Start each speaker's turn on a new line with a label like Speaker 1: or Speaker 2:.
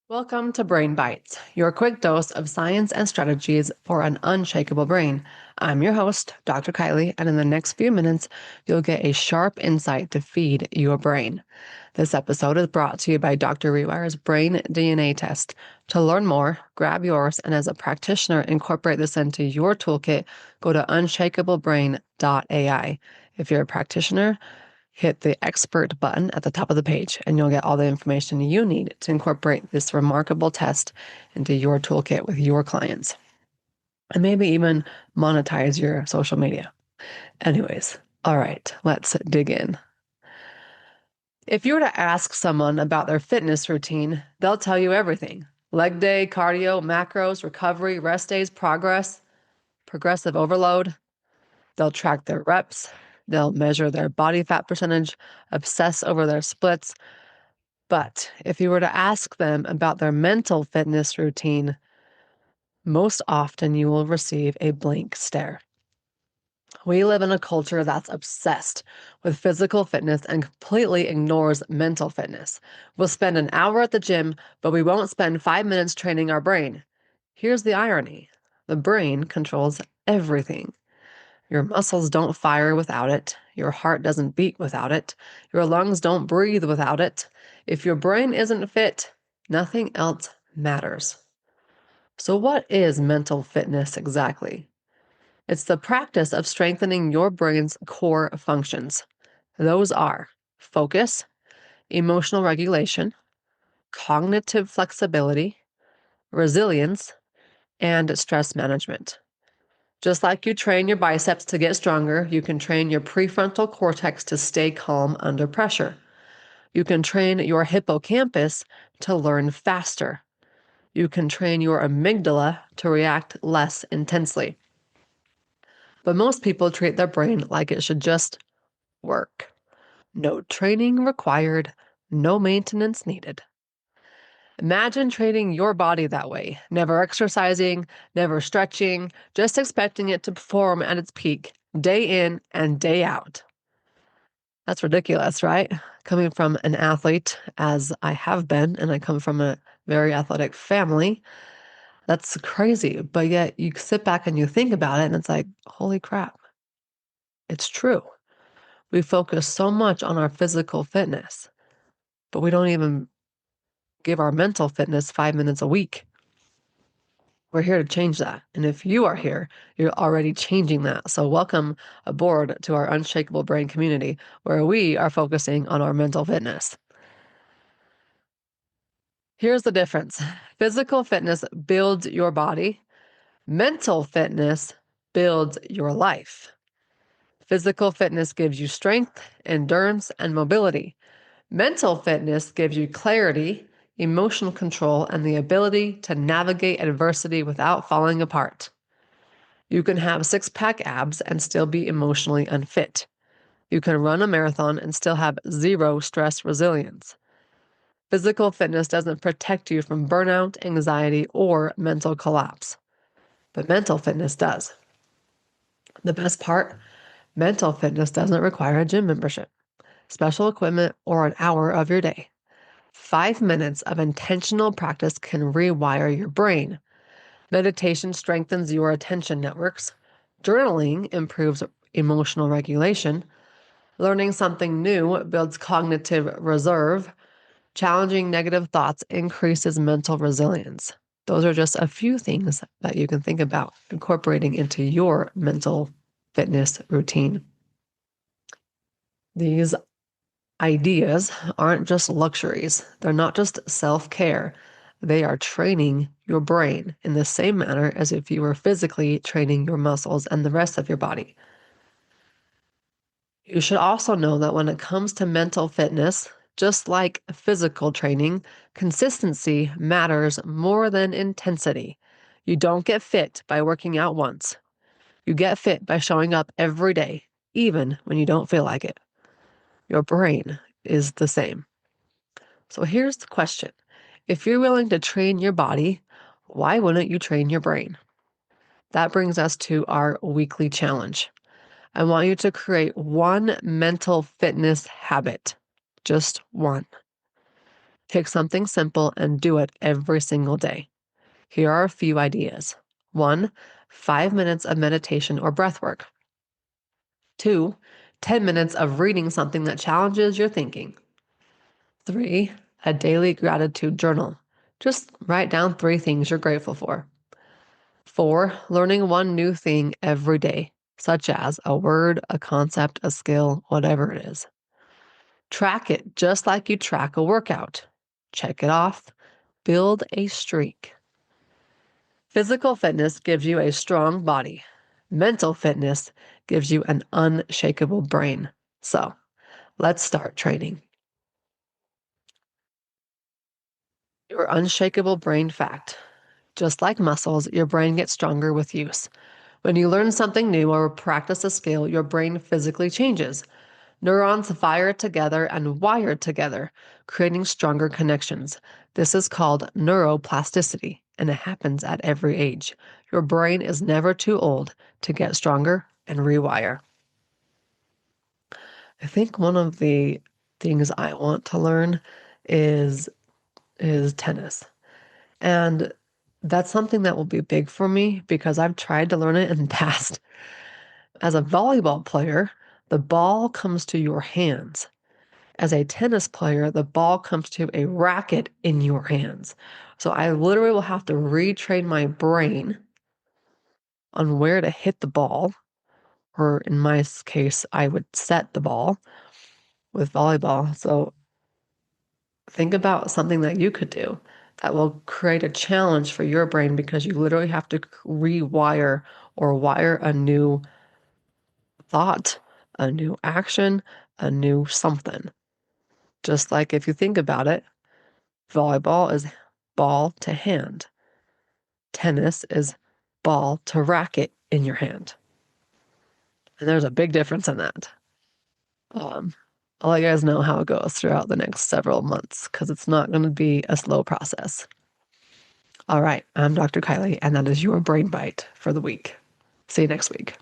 Speaker 1: Welcome to Brain Bites, your quick dose of science and strategies for an unshakable brain. I'm your host, Dr. Kylie, and in the next few minutes, you'll get a sharp insight to feed your brain. This episode is brought to you by Dr. Rewire's Brain DNA Test. To learn more, grab yours, and as a practitioner, incorporate this into your toolkit. Go to unshakablebrain.ai. If you're a practitioner, hit the expert button at the top of the page, and you'll get all the information you need to incorporate this remarkable test into your toolkit with your clients, and maybe even monetize your social media. Anyways, all right, let's dig in. If you were to ask someone about their fitness routine, they'll tell you everything: leg day, cardio, macros, recovery, rest days, progressive overload. They'll track their reps. They'll measure their body fat percentage, obsess over their splits. But if you were to ask them about their mental fitness routine, most often you will receive a blank stare. We live in a culture that's obsessed with physical fitness and completely ignores mental fitness. We'll spend an hour at the gym, but we won't spend 5 minutes training our brain. Here's the irony: the brain controls everything. Your muscles don't fire without it. Your heart doesn't beat without it. Your lungs don't breathe without it. If your brain isn't fit, nothing else matters. So what is mental fitness exactly? It's the practice of strengthening your brain's core functions. Those are focus, emotional regulation, cognitive flexibility, resilience, and stress management. Just like you train your biceps to get stronger, you can train your prefrontal cortex to stay calm under pressure. You can train your hippocampus to learn faster. You can train your amygdala to react less intensely. But most people treat their brain like it should just work. No training required, no maintenance needed. Imagine training your body that way, never exercising, never stretching, just expecting it to perform at its peak, day in and day out. That's ridiculous, right? Coming from an athlete, as I have been, and I come from a very athletic family, that's crazy. But yet you sit back and you think about it, and it's like, holy crap, it's true. We focus so much on our physical fitness, but we don't even give our mental fitness 5 minutes a week. We're here to change that. And if you are here, you're already changing that. So welcome aboard to our Unshakable Brain community, where we are focusing on our mental fitness. Here's the difference. Physical fitness builds your body. Mental fitness builds your life. Physical fitness gives you strength, endurance, and mobility. Mental fitness gives you clarity, emotional control, and the ability to navigate adversity without falling apart. You can have six-pack abs and still be emotionally unfit. You can run a marathon and still have zero stress resilience. Physical fitness doesn't protect you from burnout, anxiety, or mental collapse, but mental fitness does. The best part: mental fitness doesn't require a gym membership, special equipment, or an hour of your day. 5 minutes of intentional practice can rewire your brain. Meditation strengthens your attention networks. Journaling improves emotional regulation. Learning something new builds cognitive reserve. Challenging negative thoughts increases mental resilience. Those are just a few things that you can think about incorporating into your mental fitness routine. These ideas aren't just luxuries. They're not just self-care. They are training your brain in the same manner as if you were physically training your muscles and the rest of your body. You should also know that when it comes to mental fitness, just like physical training, consistency matters more than intensity. You don't get fit by working out once. You get fit by showing up every day, even when you don't feel like it. Your brain is the same. So here's the question. If you're willing to train your body, why wouldn't you train your brain? That brings us to our weekly challenge. I want you to create one mental fitness habit, just one. Pick something simple and do it every single day. Here are a few ideas. 1. 5 minutes of meditation or breath work. 2. 10 minutes of reading something that challenges your thinking. 3. A daily gratitude journal. Just write down 3 things you're grateful for. 4. Learning one new thing every day, such as a word, a concept, a skill, whatever it is. Track it just like you track a workout. Check it off. Build a streak. Physical fitness gives you a strong body. Mental fitness gives you an unshakable brain. So let's start training. Your unshakable brain fact. Just like muscles, your brain gets stronger with use. When you learn something new or practice a skill, your brain physically changes. Neurons fire together and wire together, creating stronger connections. This is called neuroplasticity, and it happens at every age. Your brain is never too old to get stronger and rewire. I think one of the things I want to learn is tennis. And that's something that will be big for me because I've tried to learn it in the past. As a volleyball player, the ball comes to your hands. As a tennis player, the ball comes to a racket in your hands. So I literally will have to retrain my brain on where to hit the ball, or in my case, I would set the ball with volleyball. So think about something that you could do that will create a challenge for your brain because you literally have to rewire or wire a new thought, a new action, a new something. Just like if you think about it, volleyball is ball to hand. Tennis is ball to racket in your hand. And there's a big difference in that. I'll let you guys know how it goes throughout the next several months because it's not going to be a slow process. All right, I'm Dr. Kylie, and that is your brain bite for the week. See you next week.